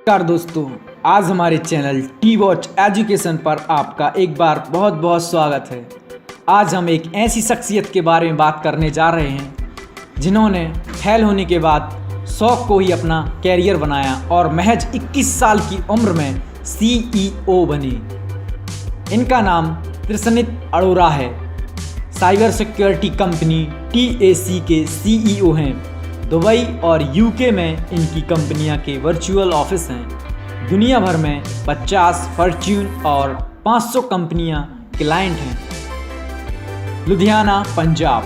नमस्कार दोस्तों, आज हमारे चैनल टी वॉच एजुकेशन पर आपका एक बार बहुत बहुत स्वागत है। आज हम एक ऐसी शख्सियत के बारे में बात करने जा रहे हैं जिन्होंने फेल होने के बाद शौक को ही अपना कैरियर बनाया और महज 21 साल की उम्र में CEO बने। इनका नाम त्रिशनित अरोरा है। साइबर सिक्योरिटी कंपनी TAC के CEO हैं। दुबई और UK में इनकी कंपनियां के वर्चुअल ऑफिस हैं। दुनिया भर में 50 फॉर्च्यून और 500 कंपनियां क्लाइंट हैं। लुधियाना, पंजाब।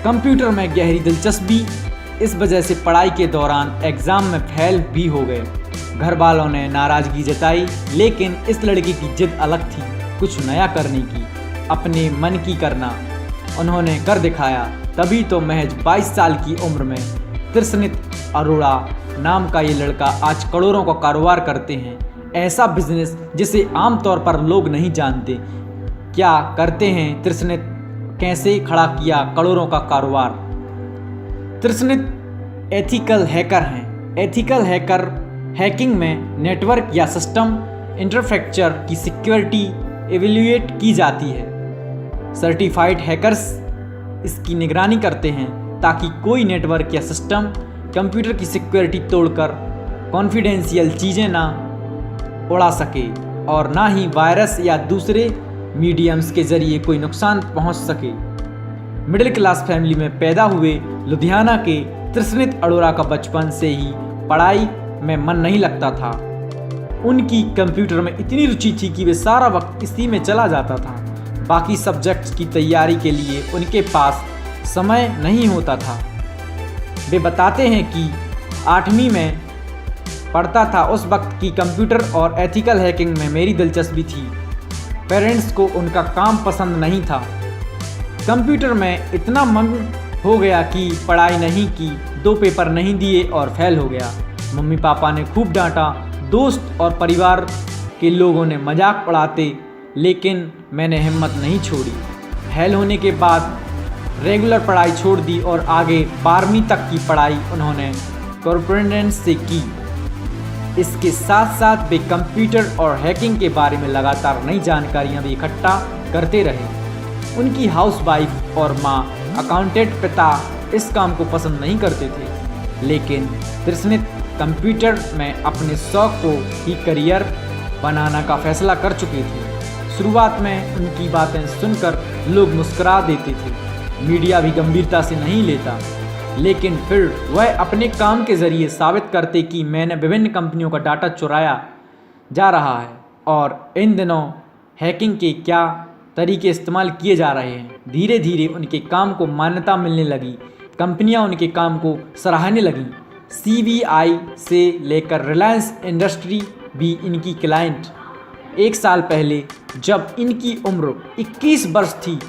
कंप्यूटर में गहरी दिलचस्पी, इस वजह से पढ़ाई के दौरान एग्ज़ाम में फेल भी हो गए। घर वालों ने नाराज़गी जताई, लेकिन इस लड़के की जिद अलग थी, कुछ नया करने की, अपने मन की करना। उन्होंने कर दिखाया। तभी तो महज 22 साल की उम्र में त्रिशनित अरोरा नाम का ये लड़का आज करोड़ों का कारोबार करते हैं। ऐसा बिजनेस जिसे आमतौर पर लोग नहीं जानते। क्या करते हैं त्रिशनित, कैसे खड़ा किया करोड़ों का कारोबार। त्रिशनित एथिकल हैकर हैं। एथिकल हैकर हैकिंग में नेटवर्क या सिस्टम इंफ्रास्ट्रक्चर की सिक्योरिटी एवेल्युएट की जाती है। सर्टिफाइड हैकर्स इसकी निगरानी करते हैं ताकि कोई नेटवर्क या सिस्टम कंप्यूटर की सिक्योरिटी तोड़कर कॉन्फिडेंशियल चीज़ें ना उड़ा सके और ना ही वायरस या दूसरे मीडियम्स के ज़रिए कोई नुकसान पहुंच सके। मिडिल क्लास फैमिली में पैदा हुए लुधियाना के त्रिशनित अरोरा का बचपन से ही पढ़ाई में मन नहीं लगता था। उनकी कंप्यूटर में इतनी रुचि थी कि वे सारा वक्त इसी में चला जाता था। बाकी सब्जेक्ट्स की तैयारी के लिए उनके पास समय नहीं होता था। वे बताते हैं कि 8वीं में पढ़ता था उस वक्त की कंप्यूटर और एथिकल हैकिंग में मेरी दिलचस्पी थी। पेरेंट्स को उनका काम पसंद नहीं था। कंप्यूटर में इतना मन हो गया कि पढ़ाई नहीं की, 2 पेपर नहीं दिए और फेल हो गया। मम्मी पापा ने खूब डांटा, दोस्त और परिवार के लोगों ने मजाक उड़ाते, लेकिन मैंने हिम्मत नहीं छोड़ी। फेल होने के बाद रेगुलर पढ़ाई छोड़ दी और आगे 12वीं तक की पढ़ाई उन्होंने कॉरस्पॉन्डेंस से की। इसके साथ साथ वे कंप्यूटर और हैकिंग के बारे में लगातार नई जानकारियां भी इकट्ठा करते रहे। उनकी हाउसवाइफ और माँ अकाउंटेंट पिता इस काम को पसंद नहीं करते थे, लेकिन त्रिशनित कंप्यूटर में अपने शौक को ही करियर बनाना का फैसला कर चुके थे। शुरुआत में उनकी बातें सुनकर लोग मुस्कुरा देते थे, मीडिया भी गंभीरता से नहीं लेता, लेकिन फिर वह अपने काम के ज़रिए साबित करते कि मैंने विभिन्न कंपनियों का डाटा चुराया जा रहा है और इन दिनों हैकिंग के क्या तरीके इस्तेमाल किए जा रहे हैं। धीरे धीरे उनके काम को मान्यता मिलने लगी, कंपनियां उनके काम को सराहने लगीं। CBI से लेकर रिलायंस इंडस्ट्री भी इनकी क्लाइंट। 1 साल पहले जब इनकी उम्र 21 वर्ष थी,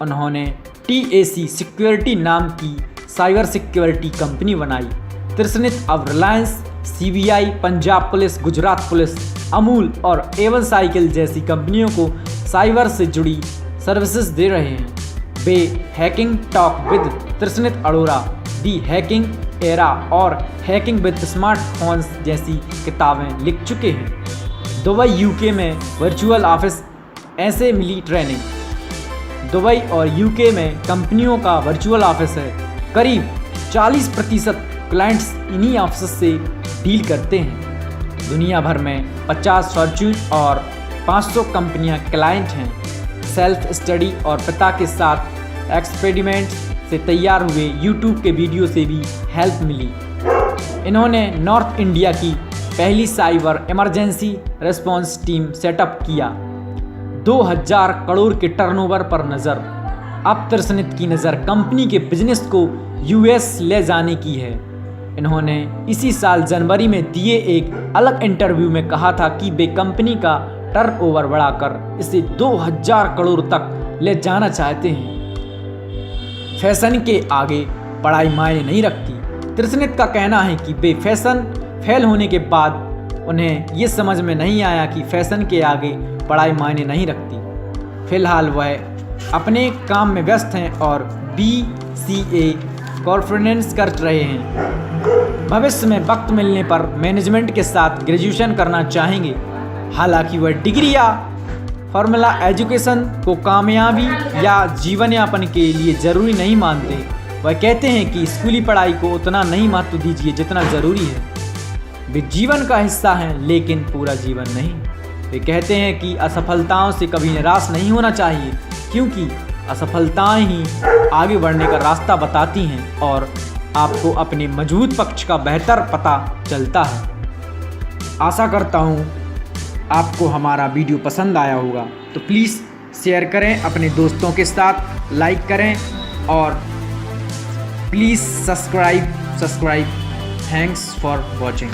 उन्होंने TAC सिक्योरिटी नाम की साइबर सिक्योरिटी कंपनी बनाई। त्रिशनित अब Reliance, CBI, Punjab police, Gujarat police, Amul और A1 साइकिल जैसी कंपनियों को साइबर से जुड़ी सर्विसेज दे रहे हैं। वे hacking talk with Trishneet Arora, the hacking era और हैकिंग विद स्मार्टफोन्स जैसी किताबें लिख चुके हैं। दुबई UK में वर्चुअल ऑफिस ऐसे मिली ट्रेनिंग। दुबई और UK में कंपनियों का वर्चुअल ऑफिस है। करीब 40% क्लाइंट्स इन्हीं ऑफिस से डील करते हैं। दुनिया भर में 50 फॉर्च्यून और 500 कंपनियां क्लाइंट हैं। सेल्फ स्टडी और पिता के साथ एक्सपेरिमेंट से तैयार हुए YouTube के वीडियो से भी हेल्प मिली। इन्होंने नॉर्थ इंडिया की पहली cyber emergency response team setup किया। 2000 करोड़ के टर्नओवर पर नज़र। अब त्रिशनित की नज़र कंपनी के बिजनेस को US ले जाने की है। इन्होंने इसी साल जनवरी में दिए एक अलग इंटरव्यू में कहा था कि वे कंपनी का टर्नओवर बढ़ाकर इसे 2000 करोड़ तक ले जाना चाहते हैं। फैशन के आगे पढ़ाई मायने नहीं रखती। त्रिशनित का कहना है कि वे फैशन फेल होने के बाद उन्हें ये समझ में नहीं आया कि फैशन के आगे पढ़ाई मायने नहीं रखती। फिलहाल वह अपने काम में व्यस्त हैं और BCA कॉन्फ्रेंस कर रहे हैं। भविष्य में वक्त मिलने पर मैनेजमेंट के साथ ग्रेजुएशन करना चाहेंगे। हालांकि वह डिग्री या फॉर्मूला एजुकेशन को कामयाबी या जीवन यापन के लिए ज़रूरी नहीं मानते। वह कहते हैं कि स्कूली पढ़ाई को उतना नहीं महत्व दीजिए जितना ज़रूरी है। वे जीवन का हिस्सा हैं लेकिन पूरा जीवन नहीं। वे कहते हैं कि असफलताओं से कभी निराश नहीं होना चाहिए, क्योंकि असफलताएं ही आगे बढ़ने का रास्ता बताती हैं और आपको अपने मजबूत पक्ष का बेहतर पता चलता है। आशा करता हूँ आपको हमारा वीडियो पसंद आया होगा, तो प्लीज़ शेयर करें अपने दोस्तों के साथ, लाइक करें और please subscribe. Thanks for watching.